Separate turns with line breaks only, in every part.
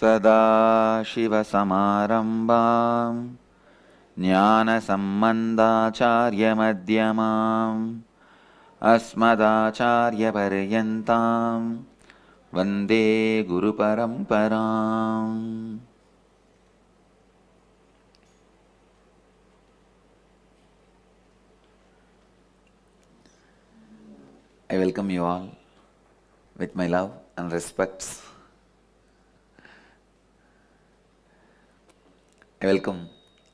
सदाशिवसमारम्भां ज्ञानसम्बन्धाचार्यमध्यमाम् अस्मदाचार्यपर्यन्तां वन्दे गुरुपरम्पराम्. I welcome you all with my love and respects. I welcome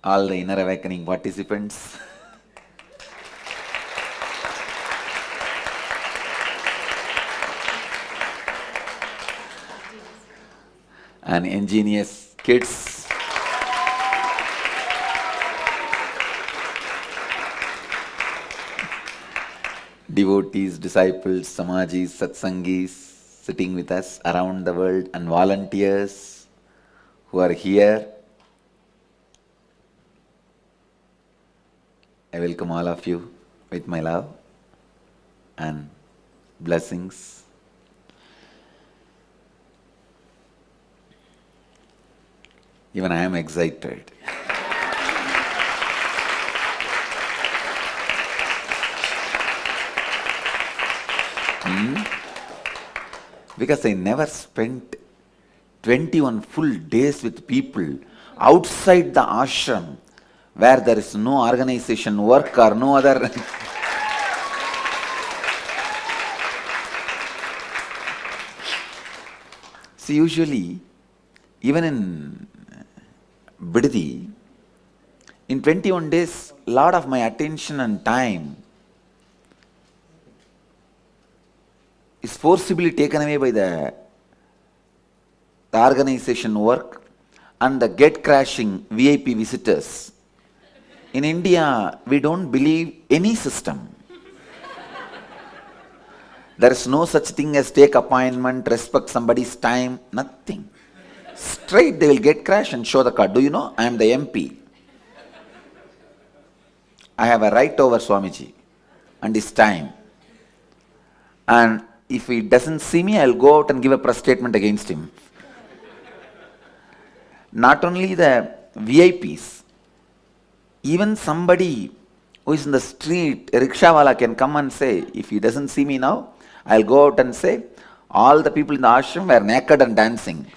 all the Inner Awakening participants. And ingenious kids. Devotees, disciples, samajis, satsangis sitting with us around the world, and volunteers who are here. I welcome all of you with my love and blessings. Even I am excited. Because I never spent 21 full days with people outside the ashram where there is no organization work or no other. See, usually, even in Bidadi, in 21 days, a lot of my attention and time is forcibly taken away by the organization work and the gate crashing VIP visitors. In India, we don't believe any system. There is no such thing as take appointment, respect somebody's time, nothing. Straight they will get crash and show the card. Do you know? I am the MP. I have a right over Swamiji and his time. And if he doesn't see me, I'll go out and give a press statement against him. Not only the VIPs, even somebody who is in the street, a rickshawala can come and say, if he doesn't see me now, I'll go out and say, all the people in the ashram were naked and dancing.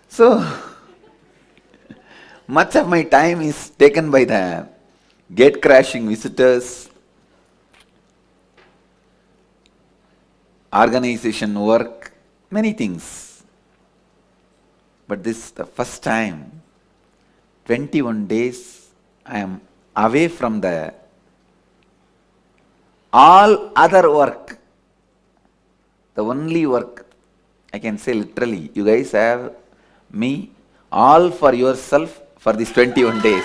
So, much of my time is taken by the gate crashing visitors, organization work, many things. But this is the first time, 21 days, I am away from the all other work. The only work, I can say literally, you guys have me all for yourself for these 21 days.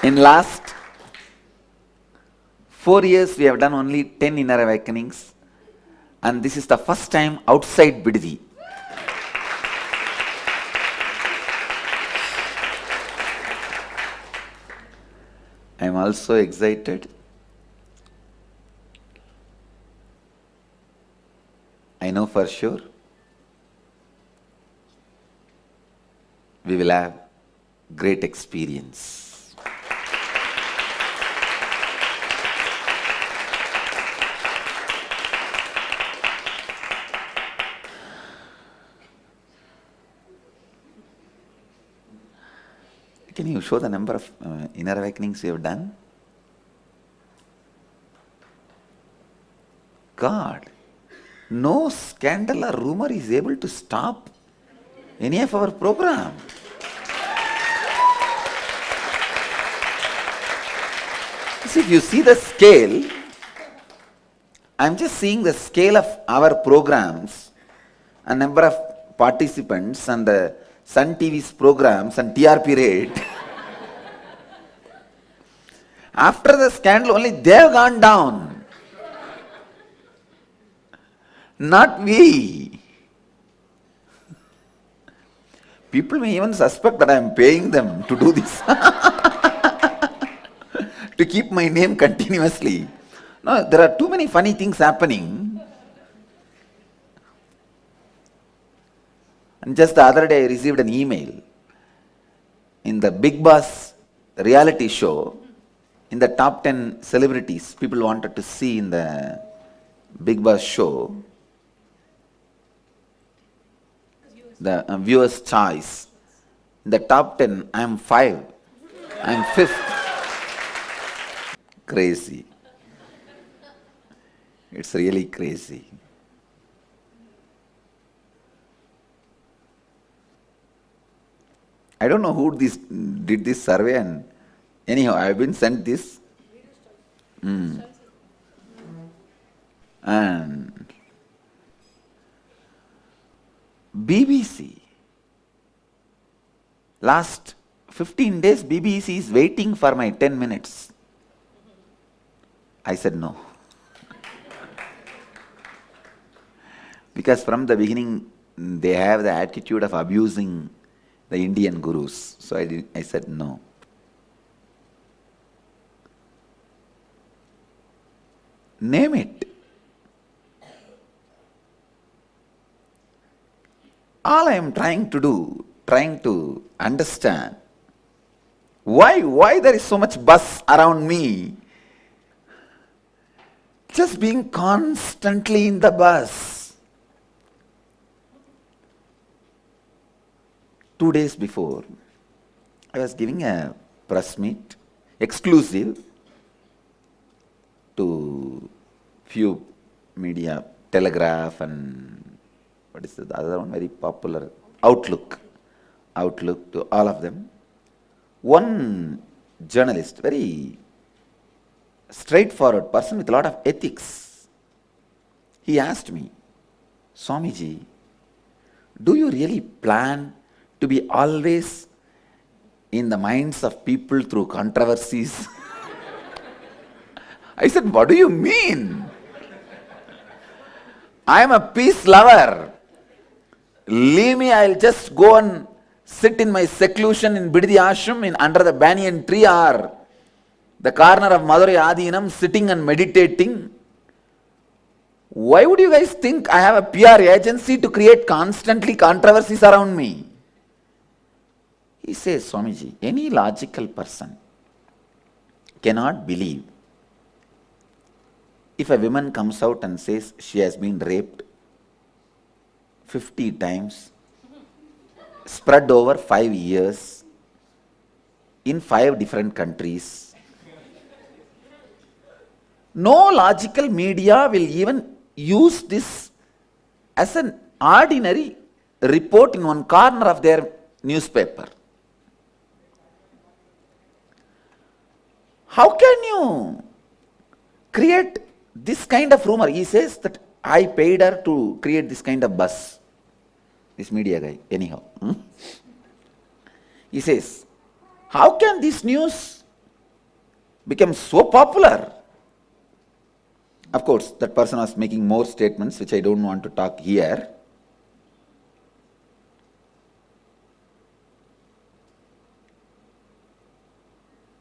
In last 4 years, we have done only 10 Inner Awakenings, and this is the first time outside Bidadi. I am also excited. I know for sure we will have great experience. Can you show the number of Inner Awakenings you have done? God, no scandal or rumor is able to stop any of our program. See, if you see the scale, I'm just seeing the scale of our programs and number of participants and the Sun TV's programs and TRP rate. After the scandal, only they have gone down. Not we. People may even suspect that I am paying them to do this, to keep my name continuously. No, there are too many funny things happening. And just the other day, I received an email in the Big Boss reality show. In the top 10 celebrities people wanted to see in the Big Boss show, the viewer's choice. In the top 10, I am 5. I am 5th. Crazy. It's really crazy. I don't know who did this survey, and anyhow, I have been sent this. And BBC. Last 15 days, BBC is waiting for my 10 minutes. I said no. Because from the beginning, they have the attitude of abusing the Indian gurus. So I said no. Name it. All I am trying to understand, why there is so much buzz around me? Just being constantly in the bus. 2 days before, I was giving a press meet, exclusive, to few media, Telegraph and what is the other one, very popular, Outlook, to all of them. One journalist, very straightforward person with a lot of ethics, he asked me, Swamiji, do you really plan to be always in the minds of people through controversies? I said, what do you mean? I am a peace lover. Leave me, I'll just go and sit in my seclusion in Biddi Ashram under the banyan tree or the corner of Madurai Adinam, sitting and meditating. Why would you guys think I have a PR agency to create constantly controversies around me? He says, Swamiji, any logical person cannot believe if a woman comes out and says she has been raped 50 times, spread over 5 years, in 5 different countries. No logical media will even use this as an ordinary report in one corner of their newspaper. How can you create this kind of rumor? He says that I paid her to create this kind of buzz. This media guy, anyhow. He says, how can this news become so popular? Of course, that person was making more statements which I don't want to talk here.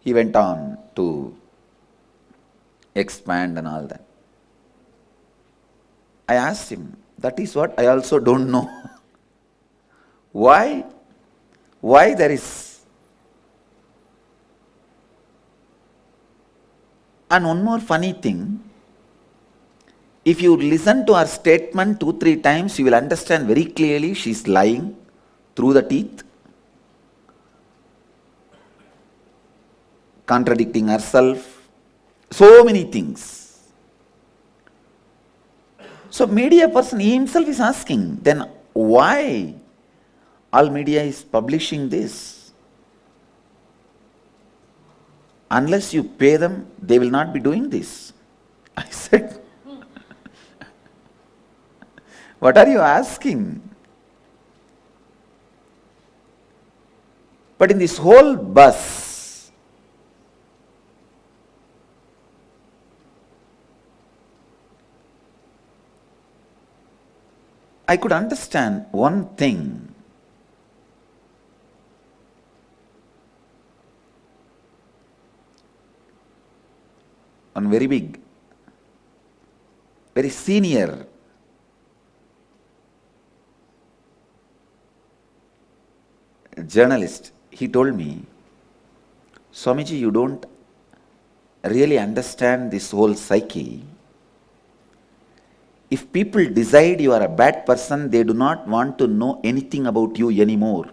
He went on to expand and all that. I asked him, that is what I also don't know. Why there is. And one more funny thing, if you listen to her statement 2-3 times, you will understand very clearly she is lying through the teeth, contradicting herself, so many things. So media person, he himself is asking, then why all media is publishing this? Unless you pay them, they will not be doing this. I said, what are you asking? But in this whole bus, I could understand one thing. One very big, very senior journalist, he told me, Swamiji, you don't really understand this whole psyche. If people decide you are a bad person, they do not want to know anything about you anymore.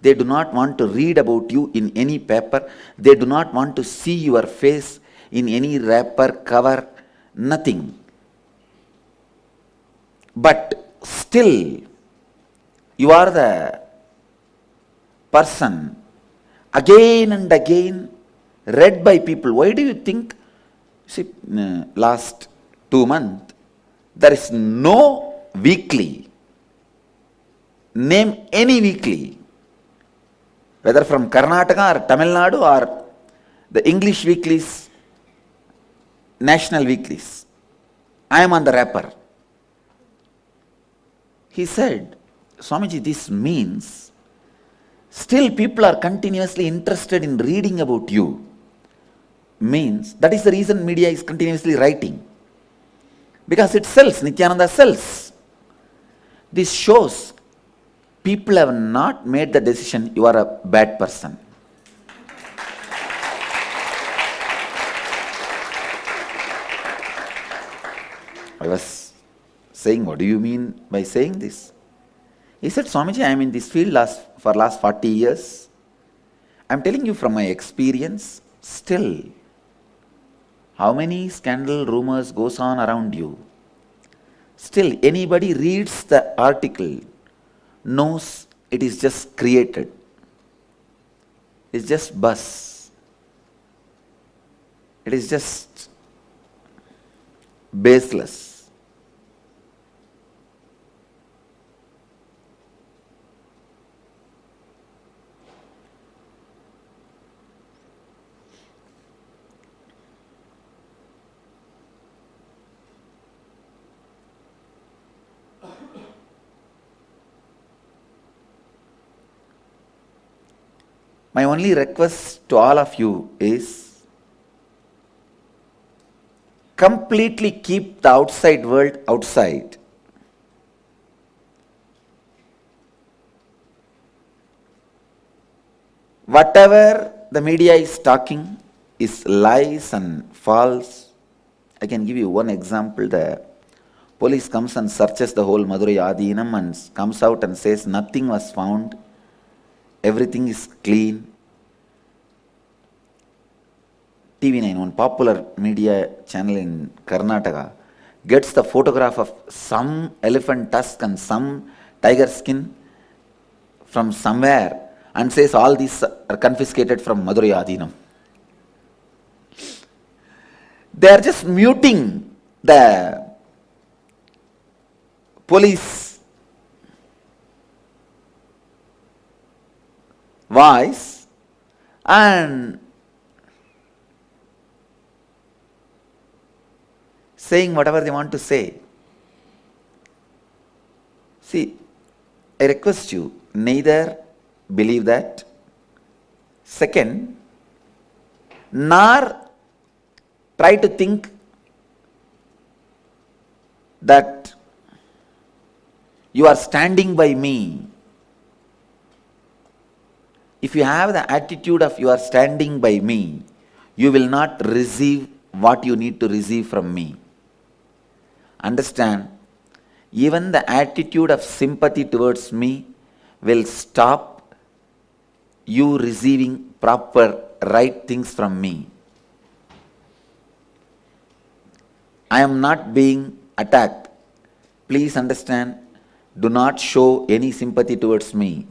They do not want to read about you in any paper. They do not want to see your face in any wrapper, cover, nothing. But still, you are the person again and again read by people. Why do you think? See, last 2 months, there is no weekly. Name any weekly, whether from Karnataka or Tamil Nadu or the English weeklies, national weeklies. I am on the wrapper. He said, Swamiji, this means still people are continuously interested in reading about you. Means that is the reason media is continuously writing. Because it sells, Nityananda sells. This shows people have not made the decision you are a bad person. I was saying, what do you mean by saying this? He said, Swamiji, I am in this field for last 40 years. I am telling you from my experience, still, how many scandal rumors goes on around you? Still, anybody reads the article, knows it is just created. It's just buzz. It is just baseless. My only request to all of you is completely keep the outside world outside. Whatever the media is talking is lies and false. I can give you one example. The police comes and searches the whole Madurai Adinam and comes out and says nothing was found. Everything is clean. TV9, one popular media channel in Karnataka, gets the photograph of some elephant tusk and some tiger skin from somewhere and says all these are confiscated from Madurai Adinam. They are just muting the police voice and saying whatever they want to say. See, I request you, neither believe that. Second, nor try to think that you are standing by me. If you have the attitude of you are standing by me, you will not receive what you need to receive from me. Understand, even the attitude of sympathy towards me will stop you receiving proper right things from me. I am not being attacked. Please understand, do not show any sympathy towards me.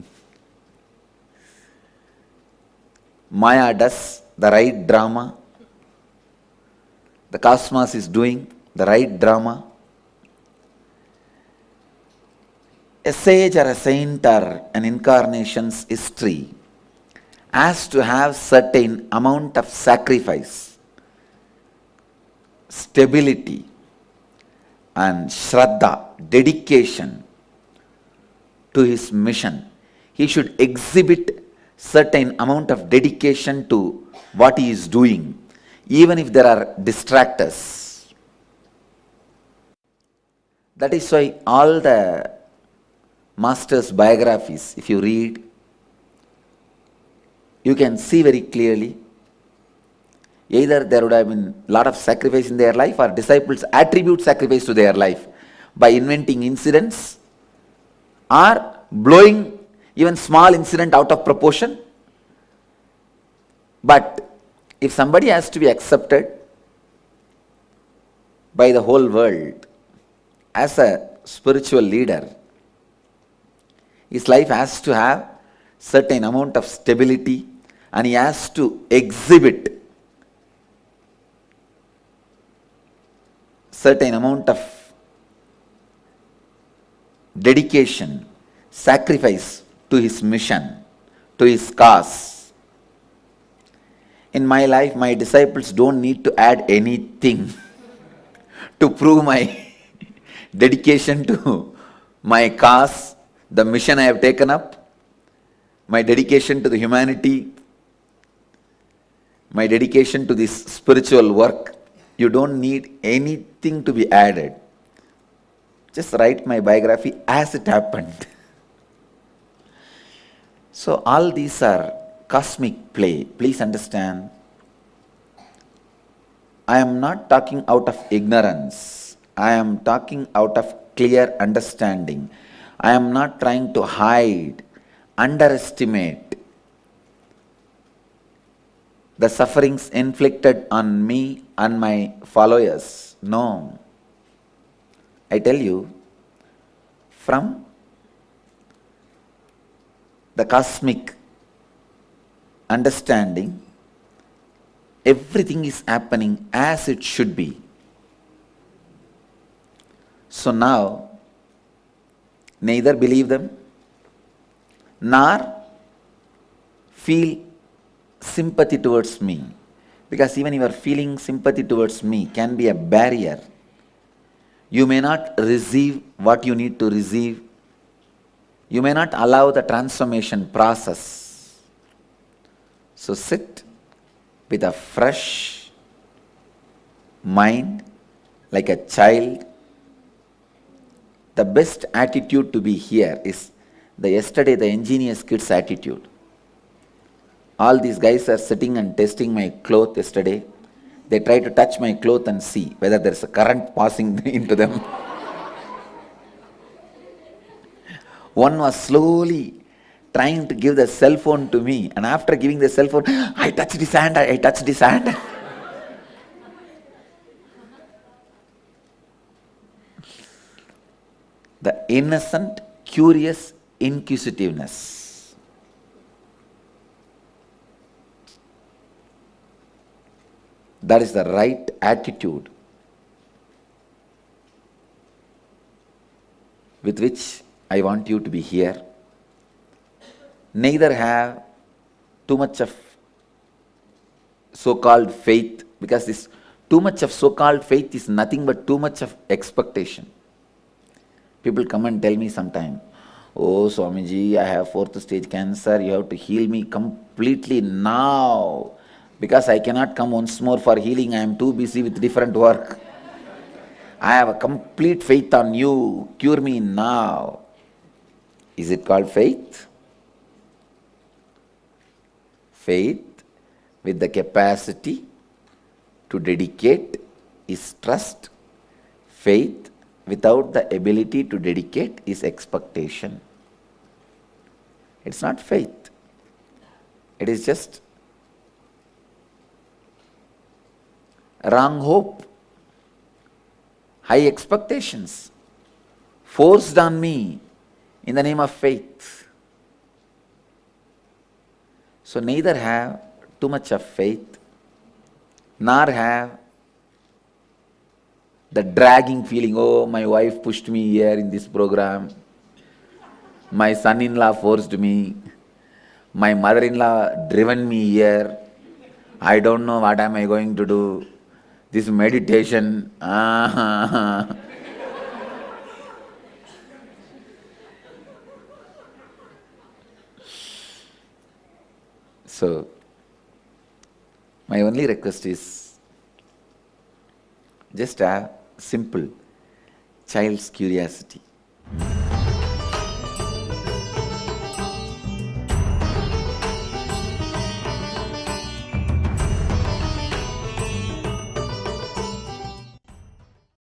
Maya does the right drama. The cosmos is doing the right drama. A sage or a saint or an incarnation's history has to have certain amount of sacrifice, stability and shraddha, dedication to his mission. He should exhibit certain amount of dedication to what he is doing, even if there are distractors. That is why all the masters' biographies, if you read, you can see very clearly either there would have been a lot of sacrifice in their life, or disciples attribute sacrifice to their life by inventing incidents or blowing even small incident out of proportion. But if somebody has to be accepted by the whole world as a spiritual leader, his life has to have certain amount of stability, and he has to exhibit certain amount of dedication, sacrifice to his mission, to his cause. In my life, my disciples don't need to add anything to prove my dedication to my cause, the mission I have taken up, my dedication to the humanity, my dedication to this spiritual work. You don't need anything to be added. Just write my biography as it happened. So all these are cosmic play. Please understand, I am not talking out of ignorance. I am talking out of clear understanding. I am not trying to hide, underestimate the sufferings inflicted on me and my followers. No. I tell you, from the cosmic understanding, everything is happening as it should be. So now, neither believe them, nor feel sympathy towards me. Because even your feeling sympathy towards me can be a barrier. You may not receive what you need to receive. You may not allow the transformation process. So sit with a fresh mind, like a child. The best attitude to be here is the ingenious kids attitude. All these guys are sitting and testing my cloth yesterday. They try to touch my cloth and see whether there is a current passing into them. One was slowly trying to give the cell phone to me, and after giving the cell phone, I touched his hand, I touched his hand. The innocent, curious inquisitiveness. That is the right attitude with which I want you to be here. Neither have too much of so-called faith, because this too much of so-called faith is nothing but too much of expectation. People come and tell me sometime, "Oh Swamiji, I have 4th stage cancer, you have to heal me completely now. Because I cannot come once more for healing, I am too busy with different work. I have a complete faith on you, cure me now." Is it called faith? Faith with the capacity to dedicate is trust. Faith without the ability to dedicate is expectation. It's not faith. It is just wrong hope, high expectations, forced on me in the name of faith. So neither have too much of faith, nor have the dragging feeling, "Oh, my wife pushed me here in this program, my son-in-law forced me, my mother-in-law driven me here, I don't know what am I going to do. This meditation, So, my only request is just have simple child's curiosity.